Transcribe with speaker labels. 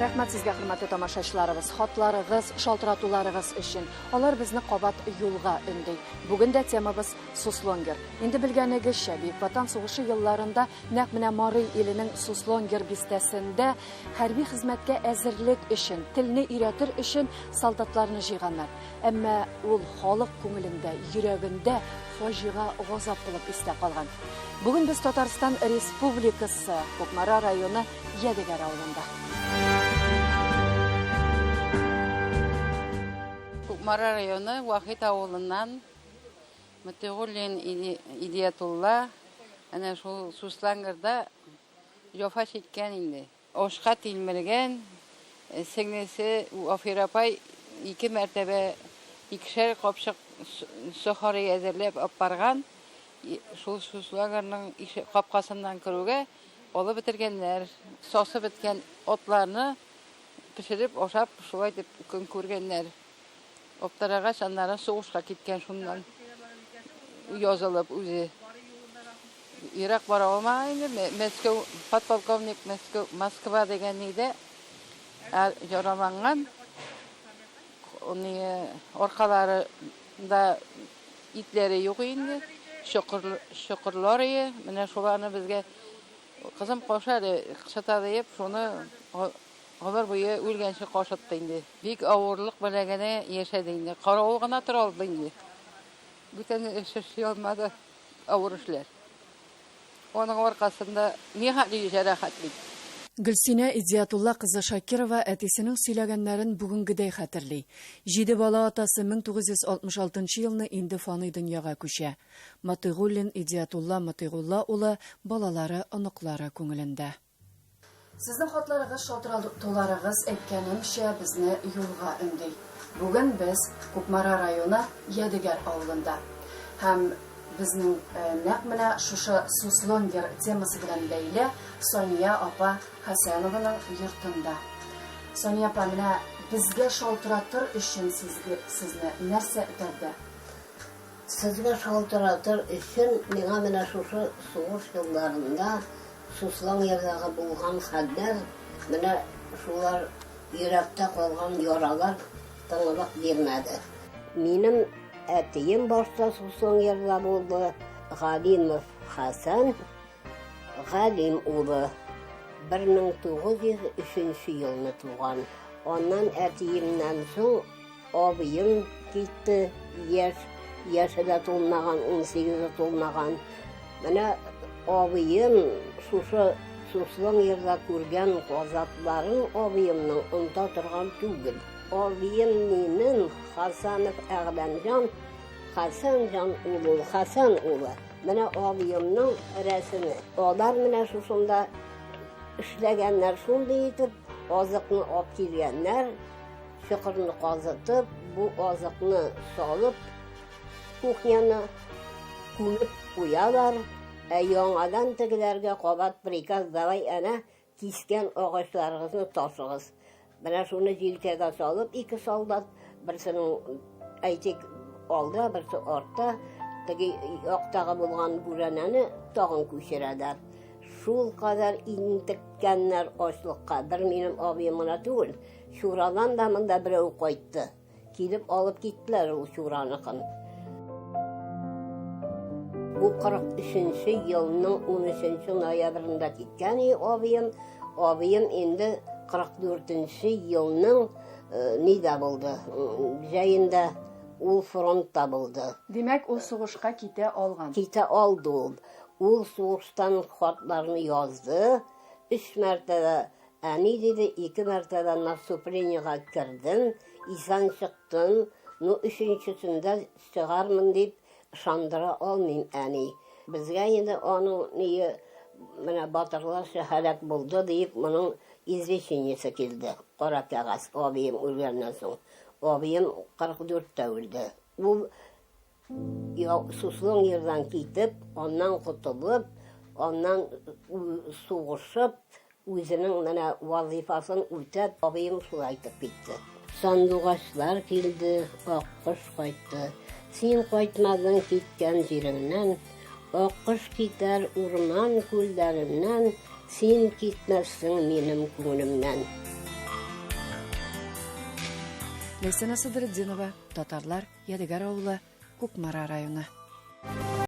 Speaker 1: Рәхмәт сезгә, хөрмәтле тамашачыларыбыз, хатларыгыз, шалтыратуларыгыз өчен. Алар безне кабат юлга өнди. Бүген дә темабыз Суслонгер. Инде белгәнегезчә, Бөек Ватан сугышы елларында нәкъ менә Марый иленең Суслонгер бистәсендә хәрби хезмәткә әзерлек өчен, телне өйрәтер өчен солдатларны җыйганнар. Әмма ул халык күңелендә, йөрәгендә фаҗига газап булып истә калган. Бүген без Татарстан Республикасы Кукмара районы Ядегәр авылында.
Speaker 2: Кукмара районы Вахит авылыннан Мөтигуллин Идиятулла әнә шул Суслонгерда яфаш иткән инде. Ашка тилмергән, сеңнесе Афирапай 2 мәртәбә икешәр капчык сохары әзерләп апарган. Шул Суслонгерның капкасыннан керүгә алып бетергәннәр. Сасы беткән атларны пешереп ашап, шулай дип көн күргәннәр. Оптарагач аннары сугышка киткән, шуннан язылып үзе. Ирак бара алмаган инде, Мәскәү подполковник Москва дигән иде. Яраланган. Уни аркаларында итләре юк инде. Шөкерләр, менә шуларны безгә кызым кашады, кышата дип, шуны алар буе үлгәнче кашытты инде. Бик авырлык белән генә яшәде инде. Каравыл гына тора алды инде. Бүтән эш алмады, авыр эшләр. Аның аркасында нихәтле җәрәхәт бит.
Speaker 1: Гөлсинә Идиятулла кызы Шакирова әтисенең сөйләгәннәрен бүгенгедәй хәтерли. 7 бала атасы 1966 елны инде фаны дөньяга күчә. Мөтигуллин Идиятулла Мөтигулла улы балалары, оныклары күңелендә. Сезнең хатларыгыз, шалтыратуларыгыз әйткәнемчә безне юлга өнди. Бүген без Кукмара районы Ядегәр авылында. Һәм безнең нәкъ менә шушы Суслонгер темасы белән бәйле Сония апа Хәсәнованың йортында. Сония апа, менә безгә шалтыратыр өчен сезне нәрсә итәрде?
Speaker 3: Сезгә шалтыратыр өчен миңа менә шушы сугыш елларында Суслонгердагы булган хәлләр, менә шулар йөрәктә калган яралар тыңлык бирмәде. Минем әтием башта Суслонгерда булды, Галимов Хәсән, Галим улы 1903 елны туган. Оннан әтиемнән соң абыем китте, яшәдә тулмаган, 18 тулмаган. Менә абыем шушы Суслонгерда күргән газапларын абыемның онта торган түгел. Абыем минем Хәсәнов Әгъләмҗан, Хәсәнҗан улы. Менә абыемның рәсеме. Алар менә шушында эшләгәннәр, шундый итеп азыкны алып килгәннәр, чокырны казытып, бу азыкны салып, кухняны күмеп куялар. Яңадан тегеләргә кабат приказ, давай әнә кискән агачларыгызны ташыгыз. Менә шуны җилкәгә салып, 2 солдат, берсенең әйтик алда, берсе артта, теге яктагы булган бүрәнәне тагын күчерәләр. Шул кадәр интеккәннәр ачлыкка. Бер минем абыем гына түгел, Шурадан да монда берәү кайтты. Килеп алып киттеләр ул Шураныкын. Бу 43 елның 13 ноябрендә киткән абыем. Абыем инде 44 елның нидә булды? Җәендә ул фронтта булды.
Speaker 1: Димәк, ул сугышка китә алган.
Speaker 3: Китә алды ул. Ул сугыштан хатларны язды. 3 мәртәбә әни диде, 2 мәртәбә наступлениягә кирдем, исән чыктым. Ну 3-нчесендә чыгармын дип шандыра алмыйм әни. Безгә инде аның менә батырларча һәлак булды дип, моның извещениесе килде. Кара кәгазь абыем үлгәннән соң. Абыем 44-тә үлде. Ул Суслонгердан китеп, аннан кутылып, аннан сугышып, үзенең менә вазифасын үтәп, абыем шулай итеп китте. Сандугачлар килде, аккош кайтты. Син кайтмадың киткән җиреңнән, аккош китәр урман күлләреннән, син китмәссең минем күңелемнән.
Speaker 1: Лейсана Сыдырыдзинова, Татарлар, Ядыгар ауылы, Кукмара районы.